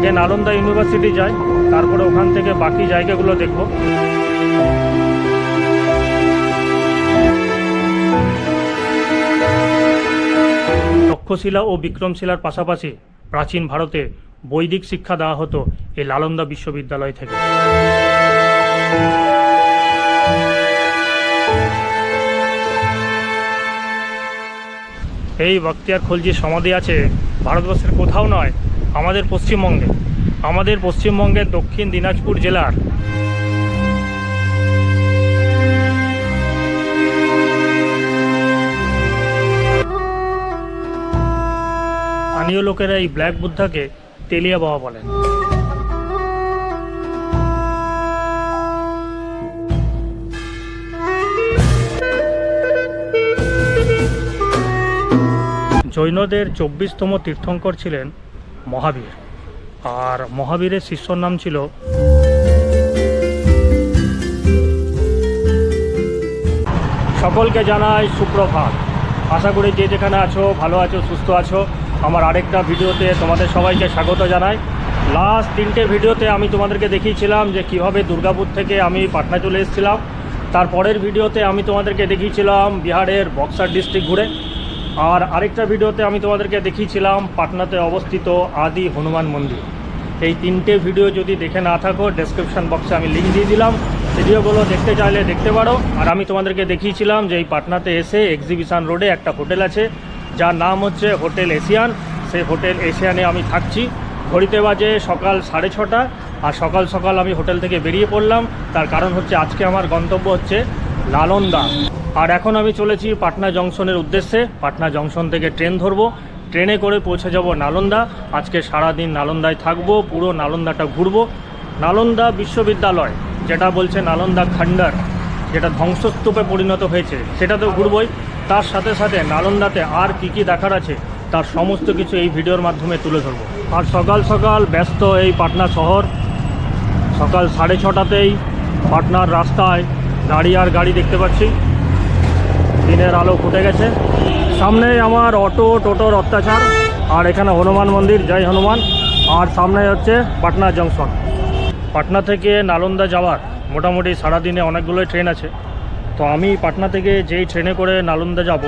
আগে নালন্দা ইউনিভার্সিটি যাই, তারপরে ওখান থেকে বাকি জায়গাগুলো দেখব। তক্ষশিলা ও বিক্রমশিলার পাশাপাশি প্রাচীন ভারতে বৈদিক শিক্ষা দেওয়া হতো এই নালন্দা বিশ্ববিদ্যালয় থেকে। এই বখতিয়ার খলজির সমাধি আছে ভারতবর্ষের কোথাও নয়, আমাদের পশ্চিমবঙ্গের দক্ষিণ দিনাজপুর জেলার স্থানীয় লোকেরা এই ব্ল্যাক বুদ্ধাকে তেলিয়া বাবা বলেন। জৈনদের 24তম তীর্থঙ্কর ছিলেন মহাবীর, আর মহাবীরের শিষ্যর নাম ছিল সকলকে জানাই সুপ্রভাত। আশা করি যে যেখানে আছো ভালো আছো, সুস্থ আছো। আমার আরেকটা ভিডিওতে তোমাদের সবাইকে স্বাগত জানাই। লাস্ট 3টে ভিডিওতে আমি তোমাদেরকে দেখিয়েছিলাম যে কিভাবে দুর্গাপুর থেকে আমি পাটনা চলে এসেছিলাম। তারপরের ভিডিওতে আমি তোমাদেরকে দেখিয়েছিলাম বিহারের বক্সার ডিস্ট্রিক্ট ঘুরে। আর আরেকটা ভিডিওতে আমি তোমাদেরকে দেখিয়েছিলাম পাটনাতে অবস্থিত আদি হনুমান মন্দির। এই 3টে ভিডিও যদি দেখে না থাকো, ডেসক্রিপশন বক্সে আমি লিঙ্ক দিয়ে দিলাম, ভিডিওগুলো দেখতে চাইলে দেখতে পারো। আর আমি তোমাদেরকে দেখিয়েছিলাম যে এই পাটনাতে এসে এক্সিবিশন রোডে একটা হোটেল আছে যার নাম হচ্ছে হোটেল এশিয়ান। সেই হোটেল এশিয়ানে আমি থাকছি। ঘড়িতে বাজে সকাল 6:30, আর সকাল সকাল আমি হোটেল থেকে বেরিয়ে পড়লাম। তার কারণ হচ্ছে আজকে আমার গন্তব্য হচ্ছে নালন্দা। আর এখন আমি চলেছি পাটনা জংশনের উদ্দেশ্যে। পাটনা জংশন থেকে ট্রেন ধরবো, ট্রেনে করে পৌঁছে যাব নালন্দা। আজকে সারাদিন নালন্দায় থাকবো, পুরো নালন্দাটা ঘুরবো। নালন্দা বিশ্ববিদ্যালয় যেটা বলছে নালন্দা খণ্ডার, যেটা ধ্বংসস্তূপে পরিণত হয়েছে, সেটাতেও ঘুরবই। তার সাথে সাথে নালন্দাতে আর কি কি দেখার আছে তার সমস্ত কিছু এই ভিডিওর মাধ্যমে তুলে ধরবো। আর সকাল সকাল ব্যস্ত এই পাটনা শহর। সকাল 6:30তেই পাটনার রাস্তায় গাড়ি আর গাড়ি দেখতে পাচ্ছি। দিনের আলো ফুটে গেছে। সামনে আমার অটো টোটোর অত্যাচার, আর এখানে হনুমান মন্দির, জয় হনুমান। আর সামনে হচ্ছে পাটনা জংশন। পাটনা থেকে নালন্দা যাওয়ার মোটামুটি সারাদিনে অনেকগুলোই ট্রেন আছে। তো আমি পাটনা থেকে যেই ট্রেনে করে নালন্দা যাব,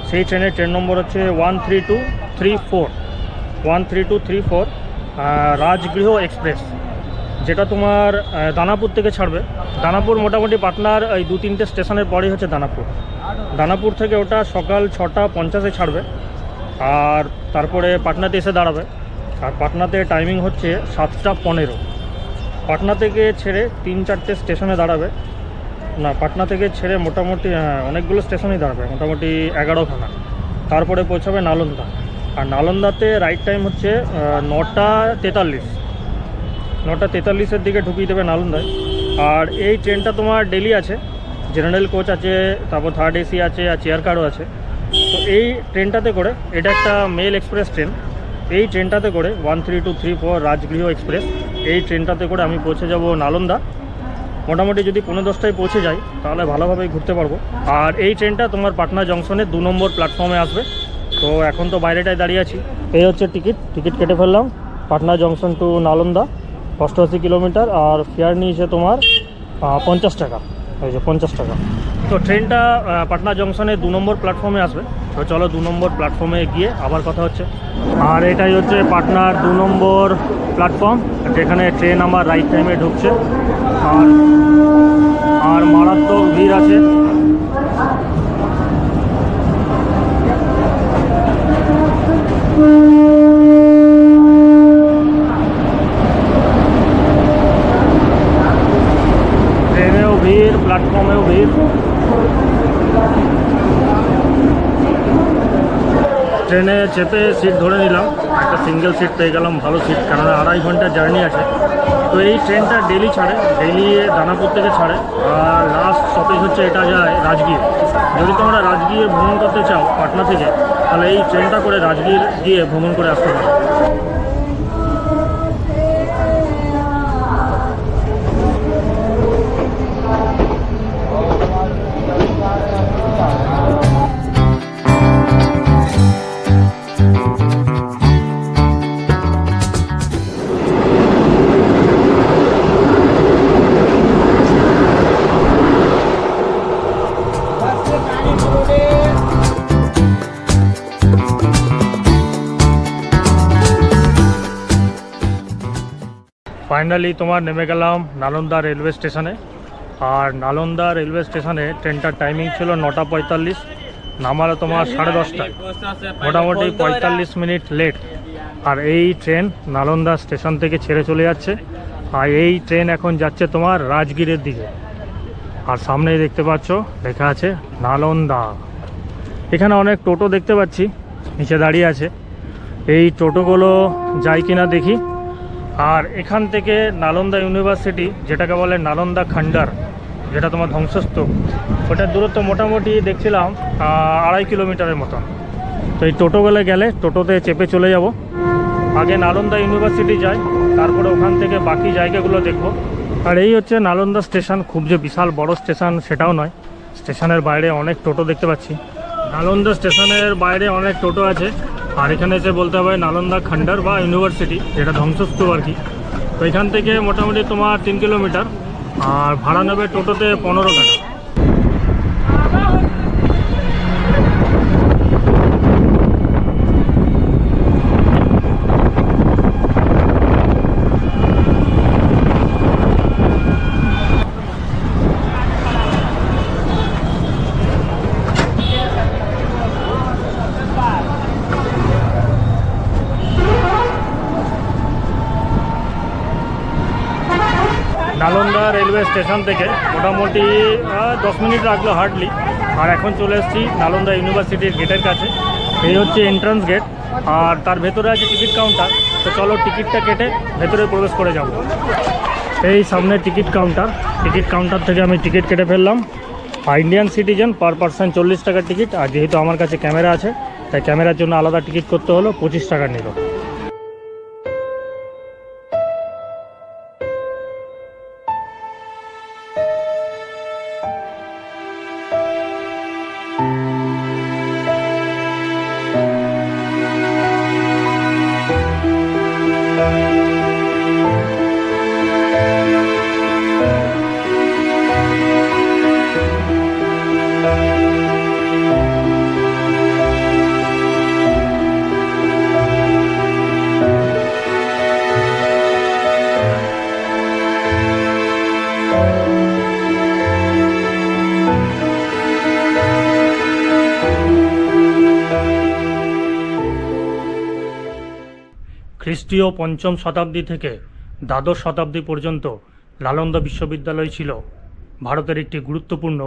সেই ট্রেনের ট্রেন নম্বর হচ্ছে 13234 রাজগৃহ এক্সপ্রেস, যেটা তোমার দানাপুর থেকে ছাড়বে। দানাপুর মোটামুটি পাটনার এই 2-3টে স্টেশনের পরেই হচ্ছে দানাপুর থেকে ওটা সকাল 6:50 ছাড়বে, আর তারপরে পাটনাতে এসে দাঁড়াবে। আর পাটনাতে টাইমিং হচ্ছে 7:15। পাটনা থেকে ছেড়ে 3-4টে স্টেশনে দাঁড়াবে। না, পাটনা থেকে ছেড়ে মোটামুটি অনেকগুলো স্টেশনেই দাঁড়াবে, মোটামুটি 11খানা। তারপরে পৌঁছাবে নালন্দা। আর নালন্দাতে রাইট টাইম হচ্ছে 9:43 দিকে ঢুকিয়ে দেবে নালন্দায়। আর এই ট্রেনটা তোমার ডেলি আছে, জেনারেল কোচ আছে, তারপর থার্ড এসি আছে, আর চেয়ার কারও আছে। তো এই ট্রেনটাতে করে, এটা একটা মেল এক্সপ্রেস ট্রেন, এই ট্রেনটাতে করে 13234 রাজগৃহ এক্সপ্রেস, এই ট্রেনটাতে করে আমি পৌঁছে যাব নালন্দা। মোটামুটি যদি 10:10টায় পৌঁছে যাই তাহলে ভালোভাবেই ঘুরতে পারবো। আর এই ট্রেনটা তোমার পাটনা জংশনের 2 নম্বর প্ল্যাটফর্মে আসবে। তো এখন তো বাইরেটায় দাঁড়িয়ে আছি। এই হচ্ছে টিকিট কেটে ফেললাম। Patna junction to Nalanda 88 kilometre, আর ফেয়ার নিয়েছে তোমার 50 টাকা। এই যে 50 টাকা। তো ট্রেনটা পাটনা জংশনের 2 নম্বর প্ল্যাটফর্মে আসবে। তো চলো 2 নম্বর প্ল্যাটফর্মে গিয়ে আবার কথা হচ্ছে। আর এটাই হচ্ছে পাটনার 2 নম্বর প্ল্যাটফর্ম, যেখানে ট্রেন আমার রাইট টাইমে ঢুকছে। আর মারাত্মক ভিড় আছে। ট্রেনেও ভিড়, প্ল্যাটফর্মেও ভিড়। ট্রেনে চেপে সিট ধরে নিলাম, একটা সিঙ্গেল সিট পেয়ে গেলাম, ভালো সিট, কেননা 2.5 ঘন্টার জার্নি আছে। তো এই ট্রেনটা ডেলি ছাড়ে, ডেলি দানাপুর থেকে ছাড়ে। আর লাস্ট স্টপেজ হচ্ছে এটা যায় রাজগীর। যদি তোমরা রাজগীর ভ্রমণ করতে চাও পাটনা থেকে, তাহলে এই ট্রেনটা করে রাজগীর গিয়ে ভ্রমণ করে আসতে পারো। ফাইনালি তোমার নেমে গেলাম নালন্দা রেলওয়ে স্টেশনে। আর নালন্দা রেলওয়ে স্টেশনে ট্রেনটার টাইমিং ছিল 9:45, নামালো তোমার 10:30টায়, মোটামুটি 45 মিনিট লেট। আর এই ট্রেন নালন্দা স্টেশন থেকে ছেড়ে চলে যাচ্ছে। আর এই ট্রেন এখন যাচ্ছে তোমার রাজগীরের দিকে। আর সামনেই দেখতে পাচ্ছ লেখা আছে নালন্দা। এখানে অনেক টোটো দেখতে পাচ্ছি নিচে দাঁড়িয়ে আছে, এই টোটোগুলো যায় কিনা দেখি। আর এখান থেকে নালন্দা ইউনিভার্সিটি, যেটাকে বলে নালন্দা খণ্ডার, যেটা তোমার ধ্বংসস্তূপ, ওটার দূরত্ব মোটামুটি দেখছিলাম 2.5 কিলোমিটারের মতন। তো এই টোটোগুলো গেলে টোটোতে চেপে চলে যাব। আগে নালন্দা ইউনিভার্সিটি যাই, তারপরে ওখান থেকে বাকি জায়গাগুলো দেখব। আর এই হচ্ছে নালন্দা স্টেশন। খুব যে বিশাল বড় স্টেশন সেটাও নয়, স্টেশনের বাইরে অনেক টোটো দেখতে পাচ্ছি। নালন্দা স্টেশনের বাইরে অনেক টোটো আছে। আর এখানে এসে বলতে হবে নালন্দা খণ্ডার বা ইউনিভার্সিটি, যেটা ধ্বংসস্তূপ আর কি। তো এখান থেকে মোটামুটি তোমার 3 কিলোমিটার। আর ভাড়া নেবে টোটোতে 15 টাকা। নালন্দা রেলওয়ে স্টেশন থেকে মোটামুটি 10 মিনিট লাগলো হার্ডলি। আর এখন চলে এসেছি নালন্দা ইউনিভার্সিটির গেটের কাছে। এই হচ্ছে এন্ট্রান্স গেট, আর তার ভেতরে আছে টিকিট কাউন্টার। তো চলো টিকিটটা কেটে ভেতরে প্রবেশ করে যাব। এই সামনে টিকিট কাউন্টার থেকে আমি টিকিট কেটে ফেললাম। ইন্ডিয়ান সিটিজেন পার পারসন 40 টাকার টিকিট। আর যেহেতু আমার কাছে ক্যামেরা আছে, তাই ক্যামেরার জন্য আলাদা টিকিট করতে হলো, 25 টাকা নিল। খ্রিস্টীয় 5ম শতাব্দী থেকে দ্বাদশ শতাব্দী পর্যন্ত নালন্দা বিশ্ববিদ্যালয় ছিল ভারতের একটি গুরুত্বপূর্ণ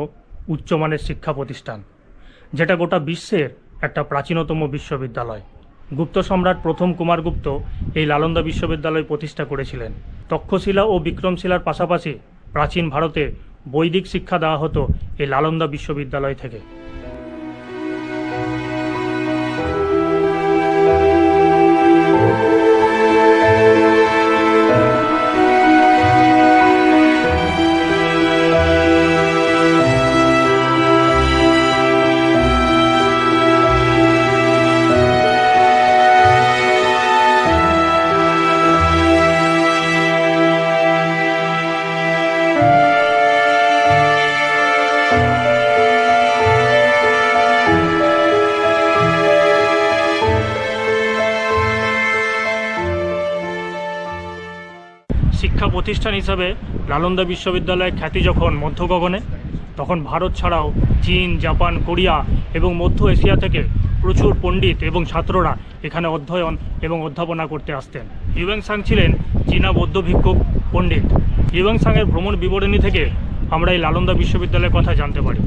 উচ্চমানের শিক্ষা প্রতিষ্ঠান, যেটা গোটা বিশ্বের একটা প্রাচীনতম বিশ্ববিদ্যালয়। গুপ্ত সম্রাট প্রথম কুমারগুপ্ত এই নালন্দা বিশ্ববিদ্যালয় প্রতিষ্ঠা করেছিলেন। তক্ষশিলা ও বিক্রমশিলার পাশাপাশি প্রাচীন ভারতে বৈদিক শিক্ষা দেওয়া হতো এই নালন্দা বিশ্ববিদ্যালয় থেকে। শিক্ষা প্রতিষ্ঠান হিসাবে নালন্দা বিশ্ববিদ্যালয়ের খ্যাতি যখন মধ্য গগনে, তখন ভারত ছাড়াও চীন, জাপান, কোরিয়া এবং মধ্য এশিয়া থেকে প্রচুর পণ্ডিত এবং ছাত্ররা এখানে অধ্যয়ন এবং অধ্যাপনা করতে আসতেন। হিউয়েন সাং ছিলেন চীনা বৌদ্ধ ভিক্ষুক পণ্ডিত। হিউয়েন সাংয়ের ভ্রমণ বিবরণী থেকে আমরা এই নালন্দা বিশ্ববিদ্যালয়ের কথা জানতে পারি।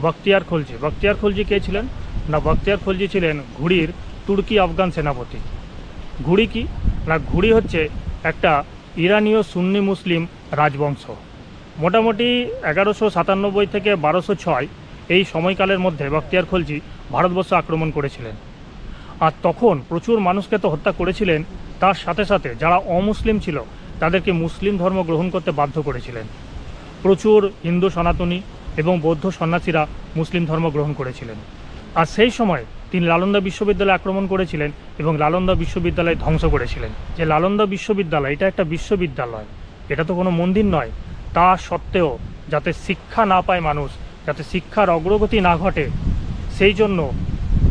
বখতিয়ার খলজি কে ছিলেন না? বখতিয়ার খলজি ছিলেন ঘুড়ির তুর্কি আফগান সেনাপতি। ঘুড়ি কি না? ঘুড়ি হচ্ছে একটা ইরানীয় সুন্নি মুসলিম রাজবংশ। মোটামুটি 1197 থেকে 1206 এই সময়কালের মধ্যে বখতিয়ার খলজি ভারতবর্ষ আক্রমণ করেছিলেন। আর তখন প্রচুর মানুষকে তো হত্যা করেছিলেন, তার সাথে সাথে যারা অমুসলিম ছিল তাদেরকে মুসলিম ধর্ম গ্রহণ করতে বাধ্য করেছিলেন। প্রচুর হিন্দু সনাতনী এবং বৌদ্ধ সন্ন্যাসীরা মুসলিম ধর্ম গ্রহণ করেছিলেন। আর সেই সময় তিনি নালন্দা বিশ্ববিদ্যালয়ে আক্রমণ করেছিলেন এবং নালন্দা বিশ্ববিদ্যালয় ধ্বংস করেছিলেন। যে নালন্দা বিশ্ববিদ্যালয় এটা একটা বিশ্ববিদ্যালয়, এটা তো কোনো মন্দির নয়। তা সত্ত্বেও যাতে শিক্ষা না পায় মানুষ, যাতে শিক্ষার অগ্রগতি না ঘটে, সেই জন্য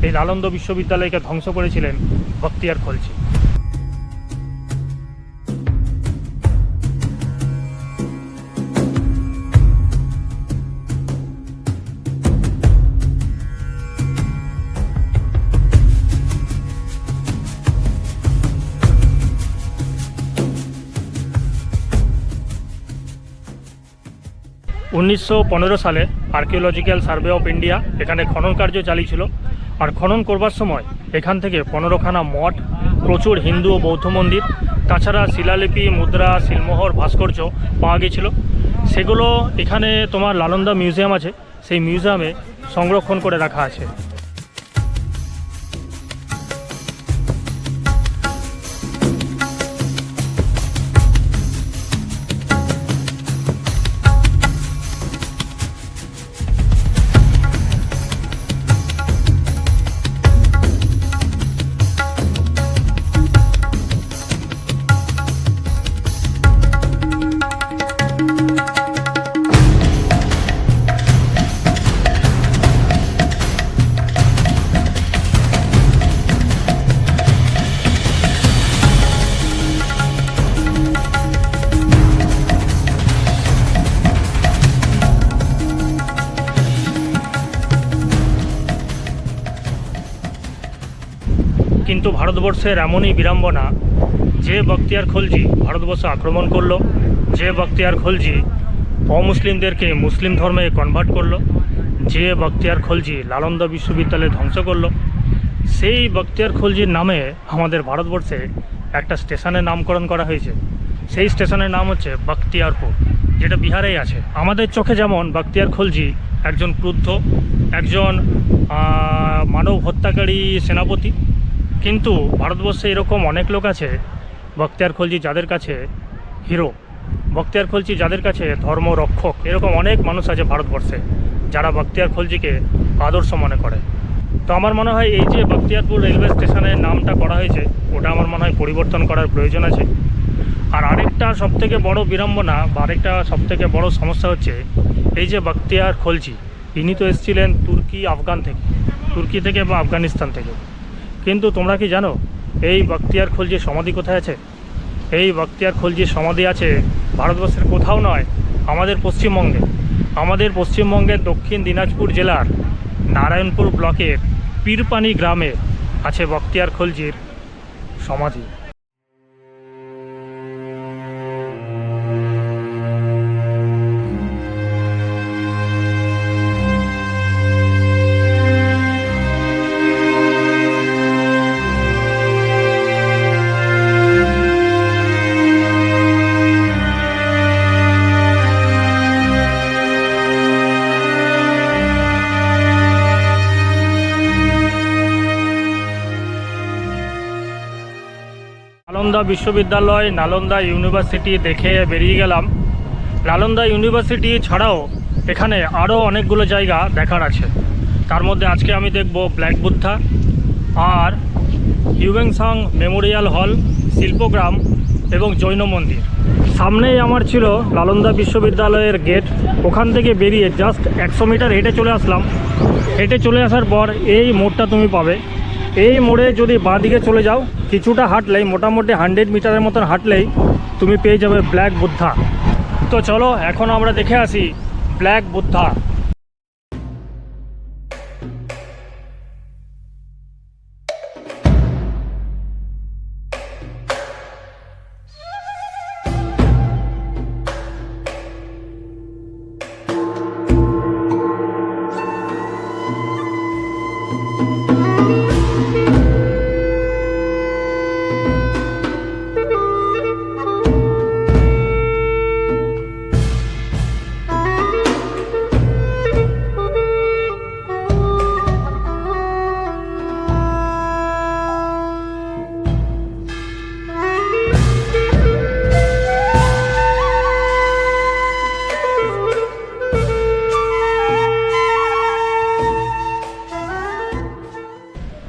এই নালন্দা বিশ্ববিদ্যালয়কে ধ্বংস করেছিলেন বখতিয়ার খলজি। 1915 সালে আর্কিওলজিক্যাল সার্ভে অফ ইন্ডিয়া এখানে খনন কার্য চালিয়েছিল। আর খনন করবার সময় এখান থেকে 15খানা মঠ, প্রচুর হিন্দু ও বৌদ্ধ মন্দির, তাছাড়া শিলালিপি, মুদ্রা, সিলমোহর, ভাস্কর্য পাওয়া গিয়েছিল। সেগুলো এখানে তোমার নালন্দা মিউজিয়াম আছে, সেই মিউজিয়ামে সংরক্ষণ করে রাখা আছে। কিন্তু ভারতবর্ষের এমনই বিড়ম্বনা, যে বখতিয়ার খলজি ভারতবর্ষে আক্রমণ করলো, যে বখতিয়ার খলজি অমুসলিমদেরকে মুসলিম ধর্মে কনভার্ট করলো, যে বখতিয়ার খলজি নালন্দা বিশ্ববিদ্যালয় ধ্বংস করলো, সেই বখতিয়ার খলজির নামে আমাদের ভারতবর্ষে একটা স্টেশনের নামকরণ করা হয়েছে। সেই স্টেশনের নাম হচ্ছে বখতিয়ারপুর, যেটা বিহারেই আছে। আমাদের চোখে যেমন বখতিয়ার খলজি একজন ক্রুদ্ধ, একজন মানব হত্যাকারী সেনাপতি, কিন্তু ভারতবর্ষে এরকম অনেক লোক আছে বখতিয়ার খলজি যাদের কাছে হিরো, বখতিয়ার খলজি যাদের কাছে ধর্মরক্ষক। এরকম অনেক মানুষ আছে ভারতবর্ষে যারা বখতিয়ার খলজিকে আদর্শ মনে করে। তো আমার মনে হয় এই যে বখতিয়ারপুর রেলওয়ে স্টেশনের নামটা করা হয়েছে, ওটা আমার মনে হয় পরিবর্তন করার প্রয়োজন আছে। আর আরেকটা সবথেকে বড় বিড়ম্বনা বা আরেকটা সবথেকে বড় সমস্যা হচ্ছে এই যে বখতিয়ার খলজি, ইনি তো এসেছিলেন তুর্কি থেকে বা আফগানিস্তান থেকে। কিন্তু তোমরা কি জানো এই বখতিয়ার খলজির সমাধি কোথায় আছে? এই বখতিয়ার খলজির সমাধি আছে ভারতবর্ষের কোথাও নয়, আমাদের পশ্চিমবঙ্গে। আমাদের পশ্চিমবঙ্গের দক্ষিণ দিনাজপুর জেলার নারায়ণপুর ব্লকের পীরপানি গ্রামে আছে বখতিয়ার খলজির সমাধি। নালন্দা বিশ্ববিদ্যালয়, নালন্দা ইউনিভার্সিটি দেখে বেরিয়ে গেলাম। নালন্দা ইউনিভার্সিটি ছাড়াও এখানে আরও অনেকগুলো জায়গা দেখার আছে। তার মধ্যে আজকে আমি দেখব ব্ল্যাক বুদ্ধা আর হিউয়েনসাং মেমোরিয়াল হল, শিল্পগ্রাম এবং জৈন মন্দির। সামনেই আমার ছিল নালন্দা বিশ্ববিদ্যালয়ের গেট। ওখান থেকে বেরিয়ে জাস্ট 100 মিটার হেঁটে চলে আসলাম। হেঁটে চলে আসার পর এই মোড়টা তুমি পাবে। এই মোড়ে যদি বাঁ দিকে চলে যাও, কিছুটা হাঁটলেই, মোটামুটি 100 মিটারের মতন হাঁটলেই তুমি পেয়ে যাবে ব্ল্যাক বুদ্ধা। তো চলো এখন আমরা দেখে আসি ব্ল্যাক বুদ্ধা।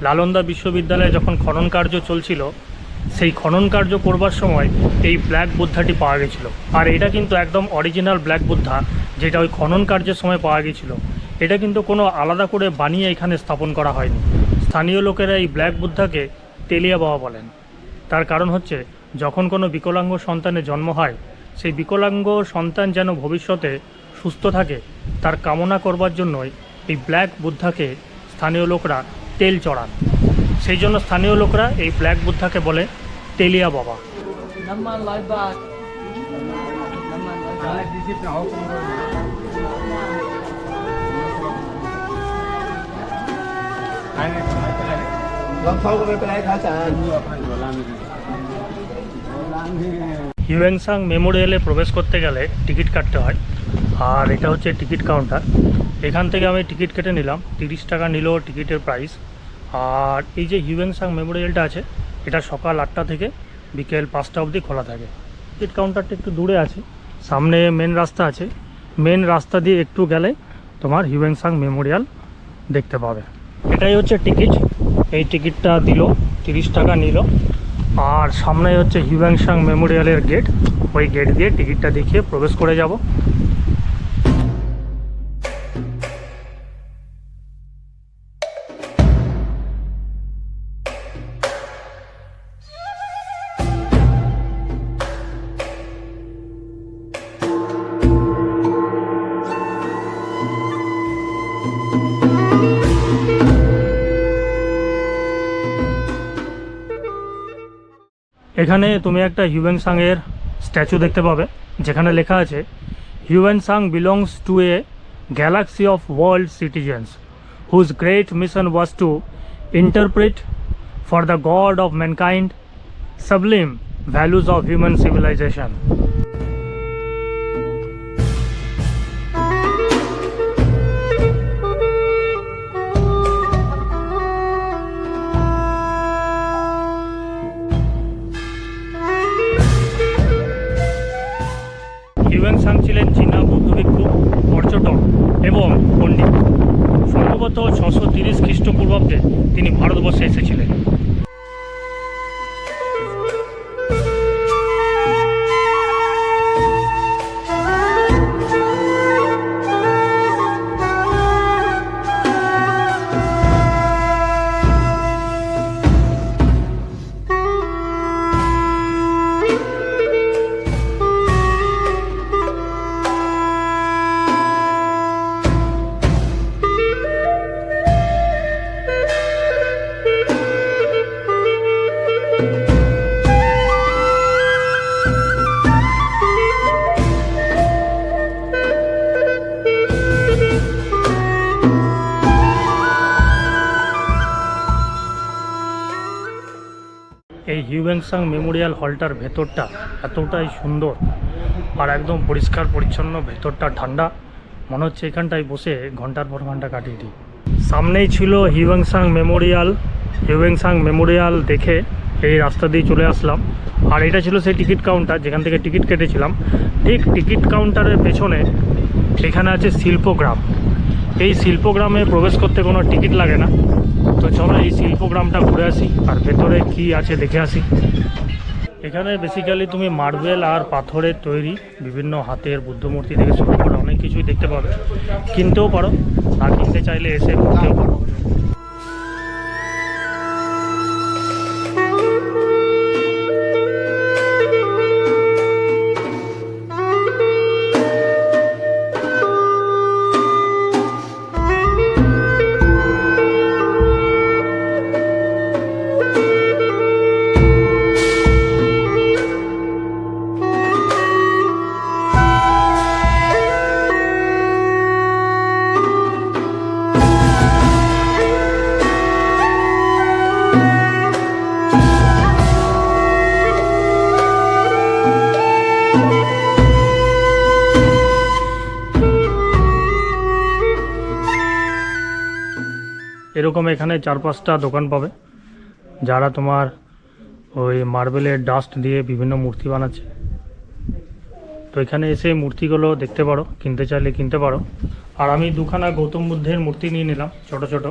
নালন্দা বিশ্ববিদ্যালয়ে যখন খনন কার্য চলছিল, সেই খনন কার্য করবার সময় এই ব্ল্যাক বুদ্ধাটি পাওয়া গেছিলো। আর এটা কিন্তু একদম অরিজিনাল ব্ল্যাক বুদ্ধা, যেটা ওই খনন কার্যের সময় পাওয়া গেছিলো। এটা কিন্তু কোনো আলাদা করে বানিয়ে এখানে স্থাপন করা হয়নি। স্থানীয় লোকেরা এই ব্ল্যাক বুদ্ধাকে তেলিয়া বাবা বলেন। তার কারণ হচ্ছে, যখন কোনো বিকলাঙ্গ সন্তানের জন্ম হয়, সেই বিকলাঙ্গ সন্তান যেন ভবিষ্যতে সুস্থ থাকে, তার কামনা করবার জন্যই এই ব্ল্যাক বুদ্ধাকে স্থানীয় লোকরা তেল চড়ান। সেই জন্য স্থানীয় লোকরা এই ব্ল্যাক বুদ্ধাকে বলে তেলিয়া বাবা। হিউয়েনসাং মেমোরিয়ালে প্রবেশ করতে গেলে টিকিট কাটতে হয়। আর এটা হচ্ছে টিকিট কাউন্টার। এখান থেকে আমি টিকিট কেটে নিলাম, 30 টাকা নিল টিকিটের প্রাইস। আর এই যে হিউয়েনসাং মেমোরিয়ালটা আছে, এটা সকাল 8টা থেকে বিকেল 5টা অবধি খোলা থাকে। টিকিট কাউন্টারটা একটু দূরে আছে, সামনে মেন রাস্তা আছে। মেন রাস্তা দিয়ে একটু গেলে তোমার হিউয়েনসাং মেমোরিয়াল দেখতে পাবে। এটাই হচ্ছে টিকিট। এই টিকিটটা দিল, 30 টাকা নিল। আর সামনে হচ্ছে হিউয়েনসাং মেমোরিয়ালের গেট। ওই গেট দিয়ে টিকিটটা দেখিয়ে প্রবেশ করে যাব। এখানে তুমি একটা হিউয়েনসাং এর স্ট্যাচু দেখতে পাবে, যেখানে লেখা আছে, Hiuen Tsang belongs to a galaxy of world citizens whose great mission was to interpret for the god of mankind sublime values of human civilisation. Hiuen Tsang ছিলেন চীনা বৌদ্ধ ভিক্ষু, পর্যটক এবং পণ্ডিত। সম্ভবত 630 খ্রিস্টপূর্বাব্দে তিনি ভারতবর্ষে এসেছিলেন। এই হিউয়েনসাং মেমোরিয়াল হলটার ভেতরটা এতটাই সুন্দর আর একদম পরিষ্কার পরিচ্ছন্ন, ভেতরটা ঠান্ডা, মনে হচ্ছে এখানটায় বসে ঘন্টার পর ঘন্টা কাটিয়ে দিই। সামনেই ছিল হিউয়েনসাং মেমোরিয়াল। হিউয়েনসাং মেমোরিয়াল দেখে এই রাস্তা দিয়ে চলে আসলাম। আর এটা ছিল সেই টিকিট কাউন্টার যেখান থেকে টিকিট কেটেছিলাম। ঠিক টিকিট কাউন্টারের পেছনে এখানে আছে শিল্পগ্রাম। এই শিল্পগ্রামে প্রবেশ করতে কোনো টিকিট লাগে না। তো চলো এই শিল্পগ্রামটা ঘুরে আসি আর ভেতরে কি আছে দেখে আসি। এখানে বেসিক্যালি তুমি মার্বেল আর পাথরের তৈরি বিভিন্ন হাতের বুদ্ধমূর্তি থেকে শুরু করে অনেক কিছুই দেখতে পাবে। কিনতেও পারো, আর কিনতে চাইলে এসে ঘুরতেও পারো। এরকম এখানে 4-5টা দোকান পাবে যারা তোমার ওই মার্বেলের ডাস্ট দিয়ে বিভিন্ন মূর্তি বানাচ্ছে। তো এখানে এসে মূর্তিগুলো দেখতে পারো, কিনতে চাইলে কিনতে পারো। আর আমি দুখানা গৌতম বুদ্ধের মূর্তি নিয়ে নিলাম, ছোট ছোট,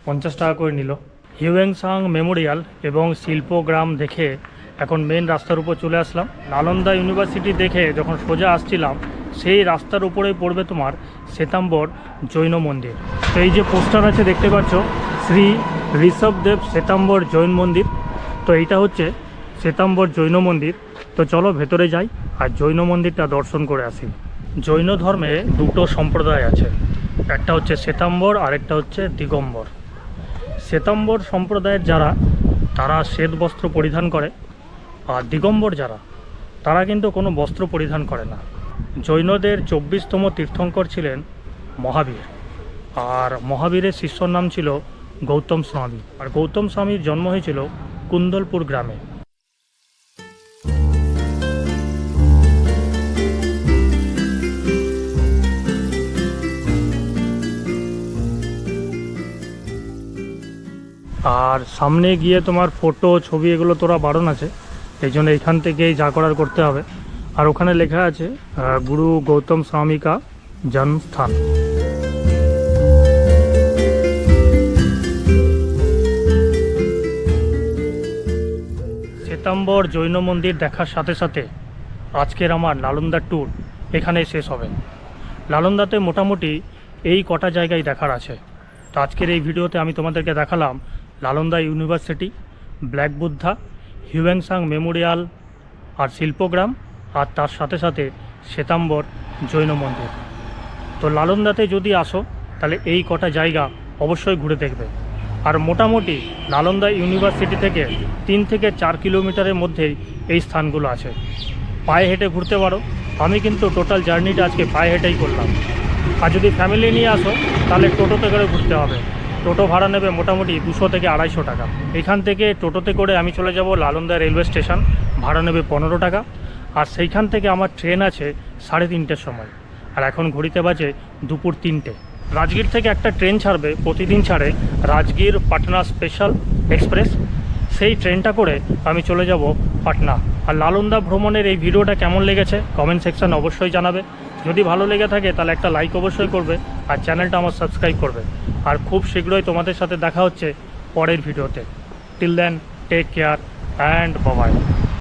50 টাকা করে নিল। হিউয়েনসাং মেমোরিয়াল এবং শিল্পগ্রাম দেখে এখন মেন রাস্তার উপর চলে আসলাম। নালন্দা ইউনিভার্সিটি দেখে যখন সোজা আসছিলাম সেই রাস্তার উপরেই পড়বে তোমার শ্বেতাম্বর জৈন মন্দির। তো এই যে পোস্টার আছে দেখতে পাচ্ছ, শ্রী ঋষভদেব শ্বেতাম্বর জৈন মন্দির। তো এইটা হচ্ছে শ্বেতাম্বর জৈন মন্দির। তো চলো ভেতরে যাই আর জৈন মন্দিরটা দর্শন করে আসি। জৈন ধর্মে দুটো সম্প্রদায় আছে, একটা হচ্ছে শ্বেতাম্বর আর একটা হচ্ছে দিগম্বর। শ্বেতাম্বর সম্প্রদায়ের যারা তারা শ্বেত বস্ত্র পরিধান করে, আর দিগম্বর যারা তারা কিন্তু কোনো বস্ত্র পরিধান করে না। জৈনদের 24তম তীর্থঙ্কর ছিলেন মহাবীর, আর মহাবীরের শিষ্যর নাম ছিল গৌতম স্বামী। আর গৌতম স্বামীর জন্ম হয়েছিল কুন্দলপুর গ্রামে। আর সামনে গিয়ে তোমার ফটো ছবি এগুলো তোরা বারণ আছে, এই জন্য এখান থেকেই যা করার করতে হবে। আর ওখানে লেখা আছে গুরু গৌতম স্বামী কা জন্মস্থান। শ্বেতাম্বর জৈন মন্দির দেখার সাথে সাথে আজকের আমার নালন্দা ট্যুর এখানেই শেষ হবে। নালন্দাতে মোটামুটি এই কটা জায়গায় দেখার আছে। তো আজকের এই ভিডিওতে আমি তোমাদেরকে দেখালাম Nalanda university, black Buddha, Hiuen Tsang memorial আর শিল্পগ্রাম, আর তার সাথে সাথে শ্বেতাম্বর জৈন মন্দির। তো নালন্দাতে যদি আসো তাহলে এই কটা জায়গা অবশ্যই ঘুরে দেখবে। আর মোটামুটি নালন্দা ইউনিভার্সিটি থেকে 3 থেকে 4 কিলোমিটারের মধ্যেই এই স্থানগুলো আছে, পায়ে হেঁটে ঘুরতে পারো। আমি কিন্তু টোটাল জার্নিটা আজকে পায়ে হেঁটেই করলাম। আর যদি ফ্যামিলি নিয়ে আসো তাহলে টোটোতে করে ঘুরতে হবে। টোটো ভাড়া নেবে মোটামুটি 200 থেকে 250 টাকা। এখান থেকে টোটোতে করে আমি চলে যাব নালন্দা রেলওয়ে স্টেশন, ভাড়া নেবে 15 টাকা। আর সেইখান থেকে আমার ট্রেন আছে 3:30টার সময়, আর এখন ঘড়িতে বাজে দুপুর 3টে। রাজগীর থেকে একটা ট্রেন ছাড়বে, প্রতিদিন ছাড়ে, রাজগীর পাটনা স্পেশাল এক্সপ্রেস। সেই ট্রেনটা করে আমি চলে যাব পাটনা। আর নালন্দা ভ্রমণের এই ভিডিওটা কেমন লেগেছে কমেন্ট সেকশানে অবশ্যই জানাবে। যদি ভালো লেগে থাকে তাহলে একটা লাইক অবশ্যই করবে, আর চ্যানেলটা আমার সাবস্ক্রাইব করবে। আর খুব শীঘ্রই তোমাদের সাথে দেখা হচ্ছে পরের ভিডিওতে। Till then take care and by.